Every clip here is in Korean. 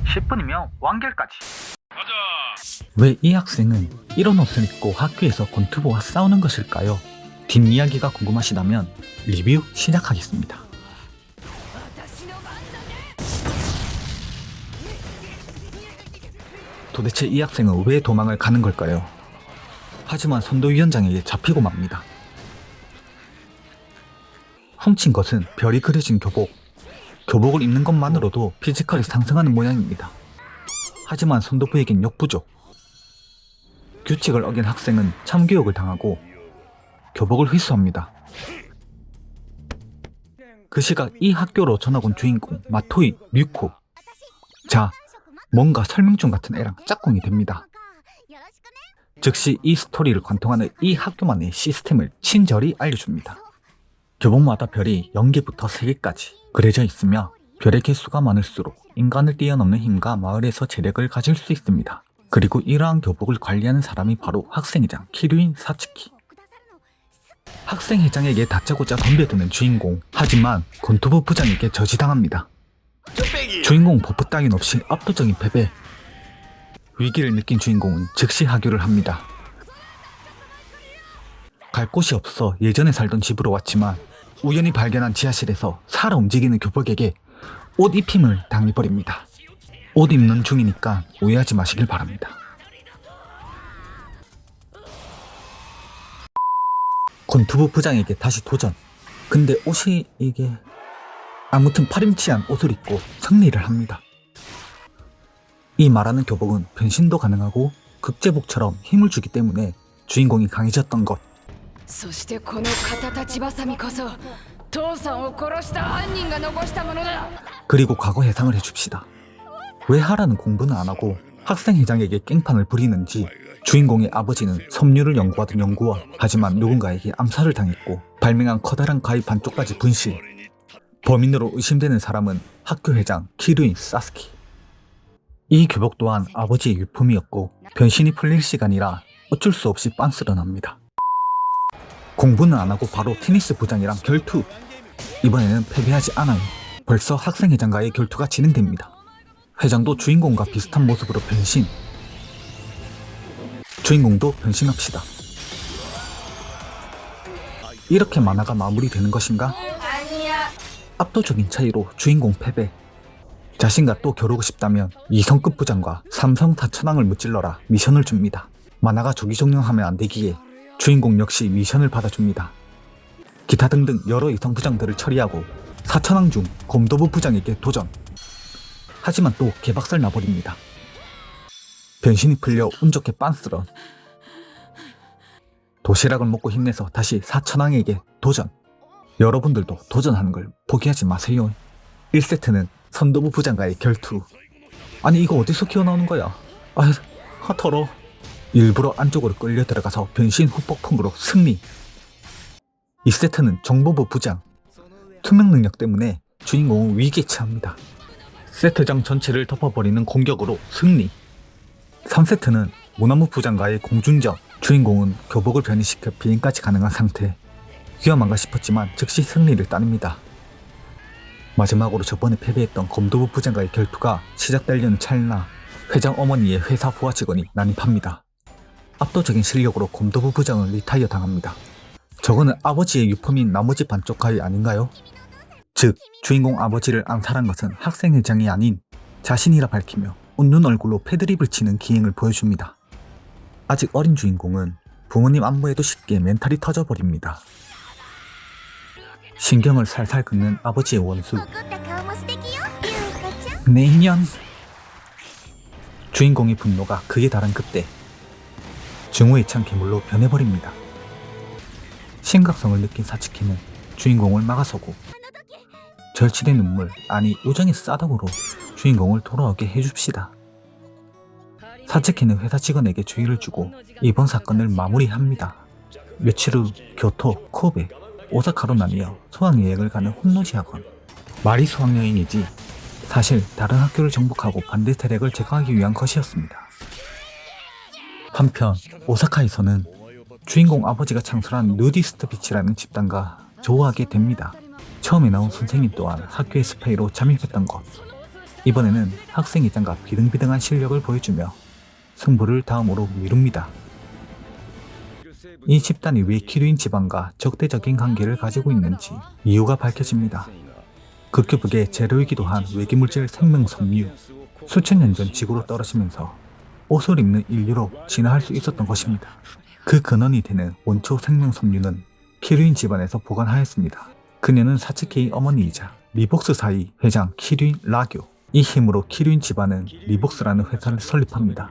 10분이면 완결까지. 왜 이 학생은 이런 옷을 입고 학교에서 권투부와 싸우는 것일까요? 뒷이야기가 궁금하시다면 리뷰 시작하겠습니다. 도대체 이 학생은 왜 도망을 가는 걸까요? 하지만 선도위원장에게 잡히고 맙니다. 훔친 것은 별이 그려진 교복. 교복을 입는 것만으로도 피지컬이 상승하는 모양입니다. 하지만 선도부에겐 역부족. 규칙을 어긴 학생은 참교육을 당하고 교복을 회수합니다. 그 시각 이 학교로 전학 온 주인공 마토이 류코. 자, 뭔가 설명충 같은 애랑 짝꿍이 됩니다. 즉시 이 스토리를 관통하는 이 학교만의 시스템을 친절히 알려줍니다. 교복마다 별이 0개부터 3개까지 그려져 있으며 별의 개수가 많을수록 인간을 뛰어넘는 힘과 마을에서 재력을 가질 수 있습니다. 그리고 이러한 교복을 관리하는 사람이 바로 학생회장 키류인 사츠키. 학생회장에게 다짜고짜 덤벼드는 주인공. 하지만 권투부 부장에게 저지당합니다. 주인공 버프 따윈 없이 압도적인 패배. 위기를 느낀 주인공은 즉시 하교를 합니다. 갈 곳이 없어 예전에 살던 집으로 왔지만 우연히 발견한 지하실에서 살아 움직이는 교복에게 옷 입힘을 당해버립니다. 옷 입는 중이니까 오해하지 마시길 바랍니다. 권투부 부장에게 다시 도전. 근데 옷이 이게... 아무튼 파렴치한 옷을 입고 승리를 합니다. 이 말하는 교복은 변신도 가능하고 극제복처럼 힘을 주기 때문에 주인공이 강해졌던 것. そしてこの肩立ちばさみこそ父さんを殺した犯人が残したものだ。 그리고 과거 해상을 해줍시다. 왜 하라는 공부는 안 하고 학생회장에게 깽판을 부리는지. 주인공의 아버지는 섬유를 연구하던 연구원. 하지만 누군가에게 암살을 당했고 발명한 커다란 가위 반쪽까지 분실. 범인으로 의심되는 사람은 학교회장 키류인 사스키. 이 교복 또한 아버지의 유품이었고 변신이 풀릴 시간이라 어쩔 수 없이 빤스런 합니다. 공부는 안 하고 바로 테니스 부장이랑 결투. 이번에는 패배하지 않아요. 벌써 학생회장과의 결투가 진행됩니다. 회장도 주인공과 비슷한 모습으로 변신. 주인공도 변신합시다. 이렇게 만화가 마무리되는 것인가? 압도적인 차이로 주인공 패배. 자신과 또 겨루고 싶다면 2성급 부장과 3성 다천왕을 무찔러라 미션을 줍니다. 만화가 조기종영하면 안 되기에 주인공 역시 미션을 받아줍니다. 기타 등등 여러 2성 부장들을 처리하고 4천왕 중 검도부 부장에게 도전. 하지만 또 개박살 나버립니다. 변신이 풀려 운 좋게 빤스런. 도시락을 먹고 힘내서 다시 4천왕에게 도전. 여러분들도 도전하는 걸 포기하지 마세요. 1세트는 선도부 부장과의 결투. 아니 이거 어디서 기어나오는 거야? 더러. 일부러 안쪽으로 끌려 들어가서 변신 후폭풍으로 승리. 2세트는 정보부 부장. 투명 능력 때문에 주인공은 위기에 처합니다. 세트장 전체를 덮어버리는 공격으로 승리. 3세트는 모나무 부장과의 공중전. 주인공은 교복을 변이시켜 비행까지 가능한 상태. 위험한가 싶었지만 즉시 승리를 따냅니다. 마지막으로 저번에 패배했던 검도부 부장과의 결투가 시작되려는 찰나 회장 어머니의 회사 부하 직원이 난입합니다. 압도적인 실력으로 검도부 부장을 리타이어 당합니다. 저거는 아버지의 유품인 나머지 반쪽 가위 아닌가요? 즉 주인공 아버지를 암살한 것은 학생회장이 아닌 자신이라 밝히며 웃는 얼굴로 패드립을 치는 기행을 보여줍니다. 아직 어린 주인공은 부모님 안부에도 쉽게 멘탈이 터져버립니다. 신경을 살살 긁는 아버지의 원수. 내년. 주인공의 분노가 극에 달한 그때 증오의 찬 괴물로 변해버립니다. 심각성을 느낀 사츠키는 주인공을 막아서고 절친의 눈물, 아니 우정의 싸덕으로 주인공을 돌아오게 해줍시다. 사츠키는 회사 직원에게 주의를 주고 이번 사건을 마무리합니다. 며칠 후 교토, 코베, 오사카로 나뉘어 수학여행을 가는 혼노지 학원. 말이 수학여행이지 사실 다른 학교를 정복하고 반대 세력을 제거하기 위한 것이었습니다. 한편 오사카에서는 주인공 아버지가 창설한 누디스트 비치라는 집단과 조우하게 됩니다. 처음에 나온 선생님 또한 학교의 스파이로 잠입했던 것. 이번에는 학생회장과 비등비등한 실력을 보여주며 승부를 다음으로 미룹니다. 이 집단이 왜 키류인 집안과 적대적인 관계를 가지고 있는지 이유가 밝혀집니다. 극효북의 재료이기도 한 외계물질 생명섬유, 수천 년 전 지구로 떨어지면서 옷을 입는 인류로 진화할 수 있었던 것입니다. 그 근원이 되는 원초 생명섬유는 키류인 집안에서 보관하였습니다. 그녀는 사츠키의 어머니이자 리복스 사이 회장 키류인 라교. 이 힘으로 키류인 집안은 리복스라는 회사를 설립합니다.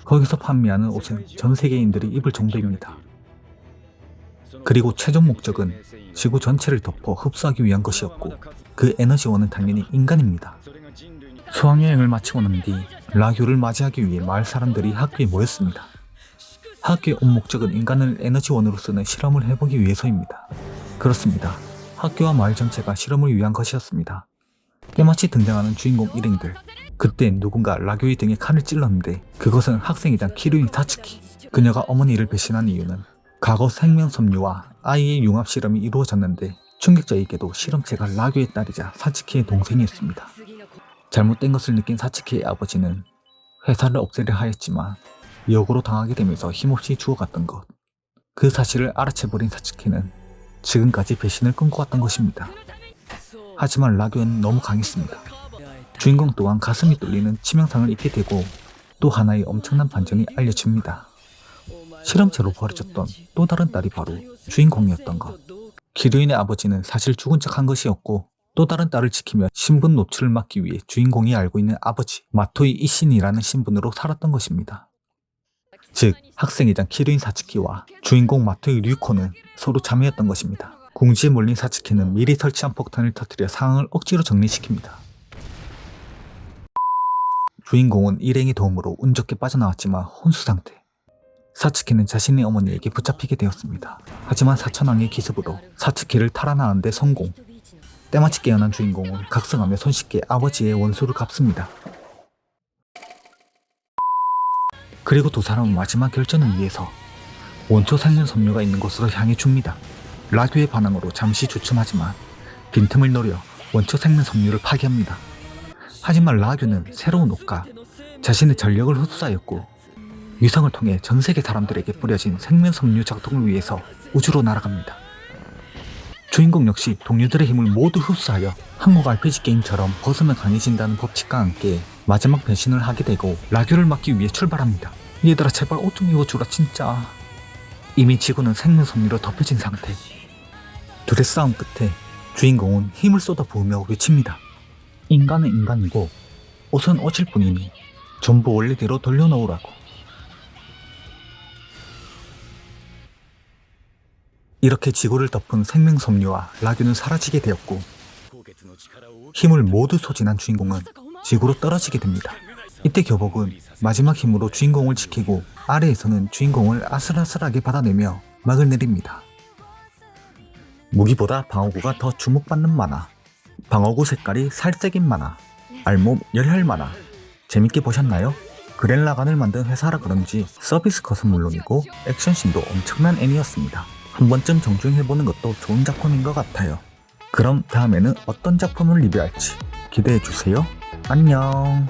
거기서 판매하는 옷은 전 세계인들이 입을 정도입니다. 그리고 최종 목적은 지구 전체를 덮어 흡수하기 위한 것이었고, 그 에너지원은 당연히 인간입니다. 수학여행을 마치고 난 뒤 라교를 맞이하기 위해 마을 사람들이 학교에 모였습니다. 학교의 온 목적은 인간을 에너지원으로 쓰는 실험을 해보기 위해서입니다. 그렇습니다. 학교와 마을 전체가 실험을 위한 것이었습니다. 때마치 등장하는 주인공 일행들. 그때 누군가 라교의 등에 칼을 찔렀는데 그것은 학생이던 키류인 사츠키. 그녀가 어머니를 배신한 이유는 과거 생명섬유와 아이의 융합 실험이 이루어졌는데 충격적이게도 실험체가 라교의 딸이자 사츠키의 동생이었습니다. 잘못된 것을 느낀 사츠키의 아버지는 회사를 없애려 하였지만 역으로 당하게 되면서 힘없이 죽어갔던 것. 그 사실을 알아채버린 사츠키는 지금까지 배신을 끊고 왔던 것입니다. 하지만 라교는 너무 강했습니다. 주인공 또한 가슴이 뚫리는 치명상을 입게 되고 또 하나의 엄청난 반전이 알려집니다. 실험체로 버려졌던 또 다른 딸이 바로 주인공이었던 것. 키류인의 아버지는 사실 죽은 척한 것이었고 또 다른 딸을 지키며 신분 노출을 막기 위해 주인공이 알고 있는 아버지 마토이 이신이라는 신분으로 살았던 것입니다. 즉 학생이장 키류인 사츠키와 주인공 마토이 류코는 서로 자매였던 것입니다. 궁지에 몰린 사츠키는 미리 설치한 폭탄을 터뜨려 상황을 억지로 정리시킵니다. 주인공은 일행의 도움으로 운 좋게 빠져나왔지만 혼수 상태. 사츠키는 자신의 어머니에게 붙잡히게 되었습니다. 하지만 사천왕의 기습으로 사츠키를 탈환하는 데 성공. 때마치 깨어난 주인공은 각성하며 손쉽게 아버지의 원수를 갚습니다. 그리고 두 사람은 마지막 결전을 위해서 원초 생명섬유가 있는 곳으로 향해 줍니다. 라교의 반항으로 잠시 주춤하지만 빈틈을 노려 원초 생명섬유를 파괴합니다. 하지만 라교는 새로운 옷과 자신의 전력을 흡수하였고 위성을 통해 전 세계 사람들에게 뿌려진 생명섬유 작동을 위해서 우주로 날아갑니다. 주인공 역시 동료들의 힘을 모두 흡수하여 한국 RPG 게임처럼 벗으면 강해진다는 법칙과 함께 마지막 변신을 하게 되고 라교를 막기 위해 출발합니다. 얘들아 제발 옷 좀 입어주라 진짜. 이미 지구는 생명섬유로 덮여진 상태. 둘의 싸움 끝에 주인공은 힘을 쏟아부으며 외칩니다. 인간은 인간이고 옷은 옷일 뿐이니 전부 원래대로 돌려놓으라고. 이렇게 지구를 덮은 생명섬유와 라교는 사라지게 되었고 힘을 모두 소진한 주인공은 지구로 떨어지게 됩니다. 이때 교복은 마지막 힘으로 주인공을 지키고 아래에서는 주인공을 아슬아슬하게 받아내며 막을 내립니다. 무기보다 방어구가 더 주목받는 만화. 방어구 색깔이 살색인 만화. 알몸 열혈 만화. 재밌게 보셨나요? 그랜라간을 만든 회사라 그런지 서비스 컷은 물론이고 액션씬도 엄청난 애니였습니다. 한 번쯤 정주행해보는 것도 좋은 작품인 것 같아요. 그럼 다음에는 어떤 작품을 리뷰할지 기대해주세요. 안녕.